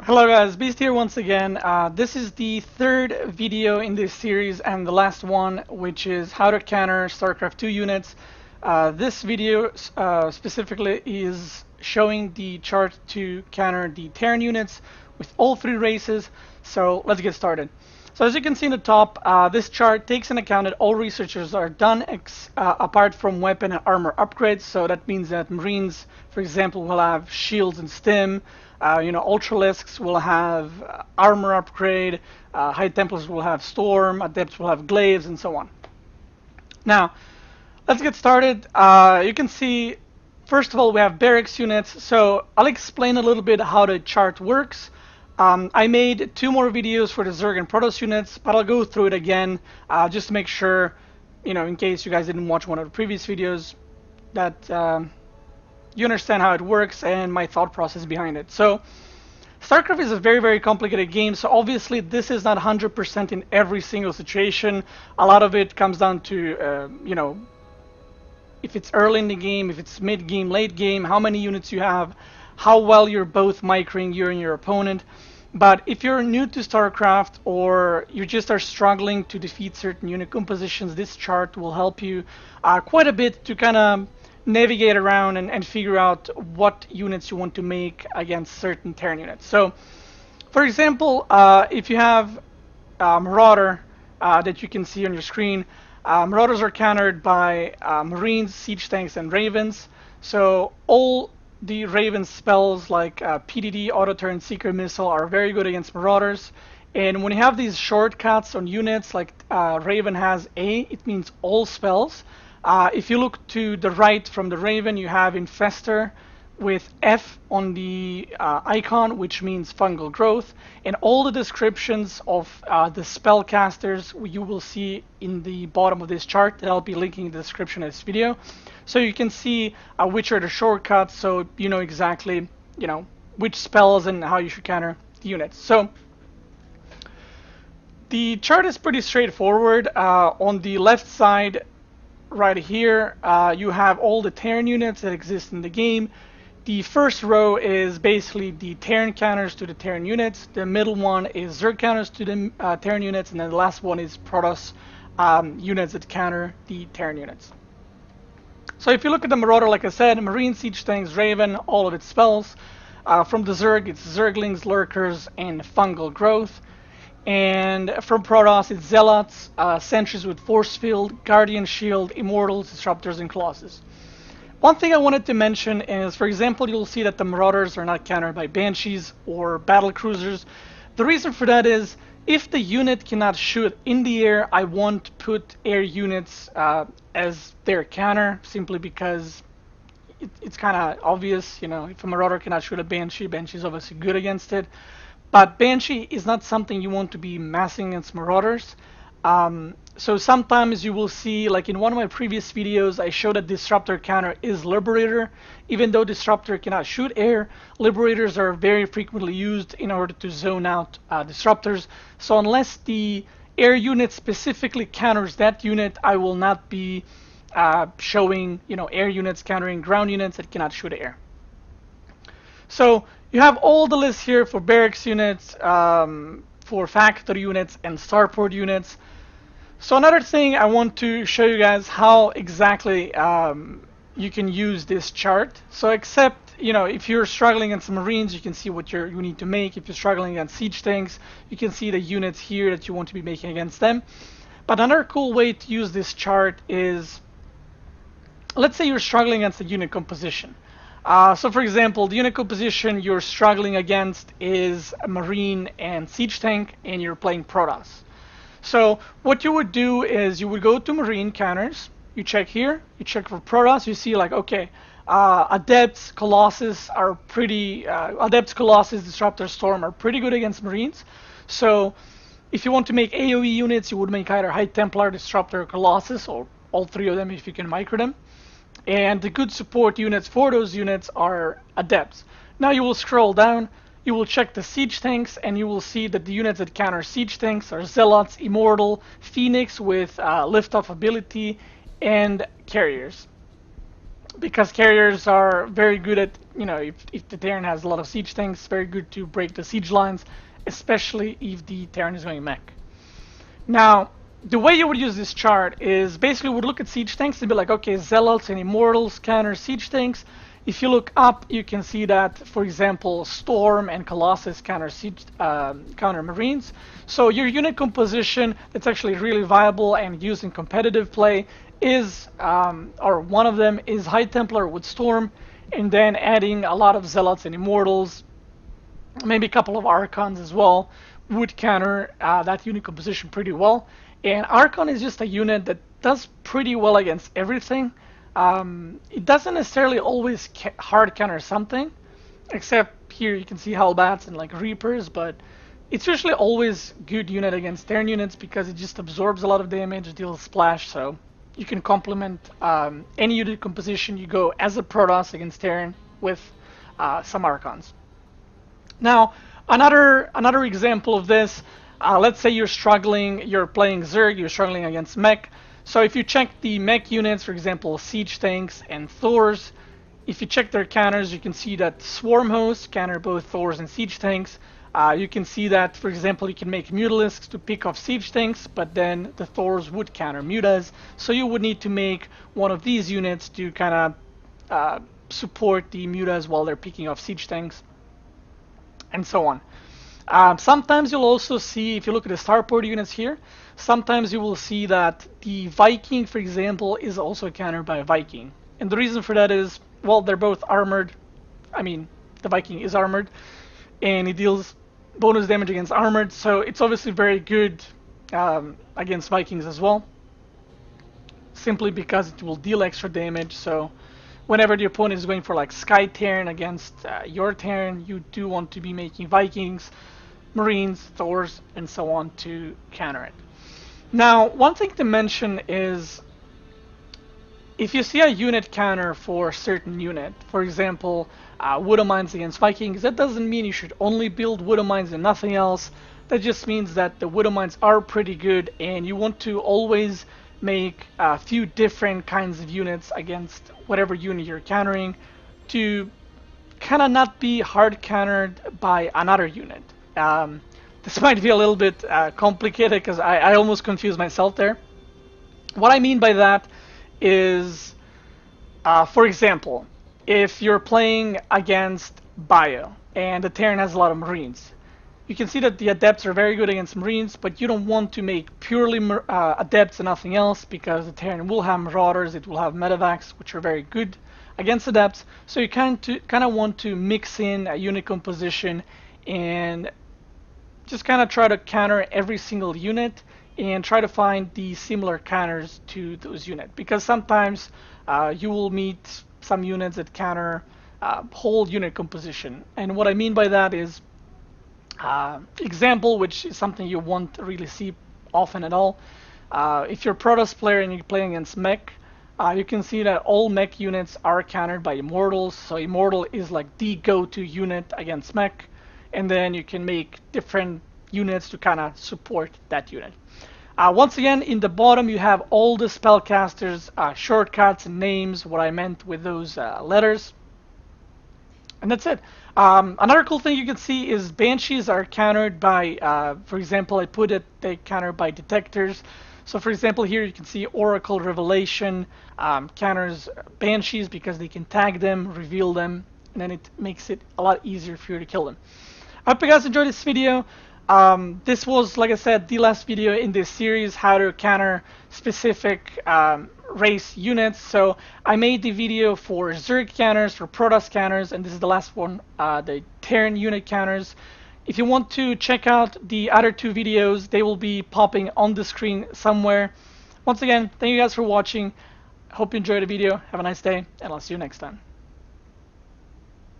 Hello guys, Beast here once again. This is the third video in this series and the last one, which is how to counter StarCraft 2 units. This video specifically is showing the chart to counter the Terran units with all three races. So let's get started. So as you can see in the top, this chart takes into account that all researchers are done apart from weapon and armor upgrades. So that means that Marines, for example, will have shields and stim. Ultralisks will have armor upgrade. High Templars will have storm. Adepts will have glaives, and so on. Now, let's get started. You can see, first of all, we have barracks units. So I'll explain a little bit how the chart works. I made two more videos for the Zerg and Protoss units, but I'll go through it again just to make sure, in case you guys didn't watch one of the previous videos, that you understand how it works and my thought process behind it. So StarCraft is a very, very complicated game, so obviously this is not 100% in every single situation. A lot of it comes down to, if it's early in the game, if it's mid-game, late game, how many units you have, how well you're both micring you and your opponent. But if you're new to StarCraft or you just are struggling to defeat certain unit compositions, this chart will help you quite a bit to kind of navigate around and figure out what units you want to make against certain Terran units. So, for example, if you have Marauder that you can see on your screen, Marauders are countered by Marines, Siege Tanks, and Ravens. So all the Raven spells like PDD, Auto Turn, Seeker Missile are very good against Marauders. And when you have these shortcuts on units like Raven has A, it means all spells. If you look to the right from the Raven, you have Infestor with F on the icon, which means fungal growth. And all the descriptions of the spellcasters you will see in the bottom of this chart that I'll be linking in the description of this video. So you can see which are the shortcuts, so you know exactly, which spells and how you should counter the units. So the chart is pretty straightforward. On the left side, right here, you have all the Terran units that exist in the game. The first row is basically the Terran counters to the Terran units. The middle one is Zerg counters to the Terran units, and then the last one is Protoss units that counter the Terran units. So if you look at the Marauder, like I said, Marine, Siege Tanks, Raven, all of its spells. From the Zerg, it's Zerglings, Lurkers, and Fungal Growth. And from Protoss, it's Zealots, Sentries with Force Field, Guardian Shield, Immortals, Disruptors, and Colossus. One thing I wanted to mention is, for example, you'll see that the Marauders are not countered by Banshees or Battle Cruisers. The reason for that is, if the unit cannot shoot in the air, I won't put air units as their counter, simply because it's kind of obvious. If a Marauder cannot shoot a Banshee, Banshee is obviously good against it. But Banshee is not something you want to be massing against Marauders. So sometimes you will see, like in one of my previous videos, I showed that Disruptor counter is Liberator. Even though Disruptor cannot shoot air, Liberators are very frequently used in order to zone out Disruptors. So unless the air unit specifically counters that unit, I will not be showing air units countering ground units that cannot shoot air. So you have all the lists here for barracks units, for factory units, and starport units. So another thing I want to show you guys how exactly you can use this chart. So except, if you're struggling against Marines, you can see what you need to make. If you're struggling against Siege Tanks, you can see the units here that you want to be making against them. But another cool way to use this chart is, let's say you're struggling against a unit composition. So for example, the unit composition you're struggling against is a Marine and Siege Tank, and you're playing Protoss. So what you would do is you would go to Marine counters, you check here, you check for Protoss, you see like, okay, Adepts, Colossus are pretty, Adepts, Colossus, Disruptor, Storm are pretty good against Marines. So if you want to make AoE units, you would make either High Templar, Disruptor, or Colossus, or all three of them if you can micro them. And the good support units for those units are Adepts. Now you will scroll down, you will check the Siege Tanks, and you will see that the units that counter Siege Tanks are Zealots, Immortal, Phoenix with Lift-Off ability, and Carriers. because carriers are very good at, if the Terran has a lot of siege tanks, it's very good to break the siege lines, especially if the Terran is going mech. Now, the way you would use this chart is basically would look at siege tanks and be like, okay, Zealots and Immortals counter siege tanks. If you look up, you can see that, for example, Storm and Colossus counter Marines. So your unit composition that's actually really viable and used in competitive play is, or one of them is High Templar with Storm, and then adding a lot of Zealots and Immortals, maybe a couple of Archons as well, would counter that unit composition pretty well. And Archon is just a unit that does pretty well against everything. It doesn't necessarily always hard counter something, except here you can see Hellbats and like Reapers, but it's usually always good unit against Terran units because it just absorbs a lot of damage, deals splash, so you can complement any unit composition you go as a Protoss against Terran with some Archons. Now, another example of this, let's say you're playing Zerg, you're struggling against mech. So if you check the mech units, for example, Siege Tanks and Thors, if you check their counters, you can see that Swarm Hosts counter both Thors and Siege Tanks. You can see that, for example, you can make Mutalisks to pick off Siege Tanks, but then the Thors would counter Mutas. So you would need to make one of these units to kind of support the Mutas while they're picking off Siege Tanks, and so on. Sometimes you'll also see, if you look at the starport units here, sometimes you will see that the Viking, for example, is also countered by a Viking. And the reason for that is, well, they're both armored. I mean, the Viking is armored, and it deals bonus damage against armored, so it's obviously very good against Vikings as well, simply because it will deal extra damage. So whenever the opponent is going for like Sky Terran against your Terran, you do want to be making Vikings, Marines, Thors, and so on to counter it. Now, one thing to mention is if you see a unit counter for a certain unit, for example, Widow Mines against Vikings, that doesn't mean you should only build Widow Mines and nothing else. That just means that the Widow Mines are pretty good, and you want to always make a few different kinds of units against whatever unit you're countering to kind of not be hard countered by another unit. This might be a little bit complicated because I almost confused myself there. What I mean by that is, for example, if you're playing against Bio and the Terran has a lot of Marines, you can see that the Adepts are very good against Marines, but you don't want to make purely Adepts and nothing else because the Terran will have Marauders, it will have Medevacs, which are very good against Adepts. So you kind of want to mix in a unit composition and just kind of try to counter every single unit and try to find the similar counters to those units, because sometimes you will meet some units that counter whole unit composition. And what I mean by that is, example, which is something you won't really see often at all. If you're a Protoss player and you're playing against mech, you can see that all mech units are countered by Immortals. So Immortal is like the go-to unit against mech, and then you can make different units to kind of support that unit. Once again, in the bottom you have all the spellcasters, shortcuts and names, what I meant with those letters. And that's it. Another cool thing you can see is Banshees are countered by, for example, I put it, they counter by detectors. So for example, here you can see Oracle Revelation counters Banshees because they can tag them, reveal them, and then it makes it a lot easier for you to kill them. I hope you guys enjoyed this video. This was, like I said, the last video in this series, how to counter specific race units. So I made the video for Zerg counters, for Protoss counters, and this is the last one, the Terran unit counters. If you want to check out the other two videos, they will be popping on the screen somewhere. Once again, thank you guys for watching. Hope you enjoyed the video. Have a nice day, and I'll see you next time.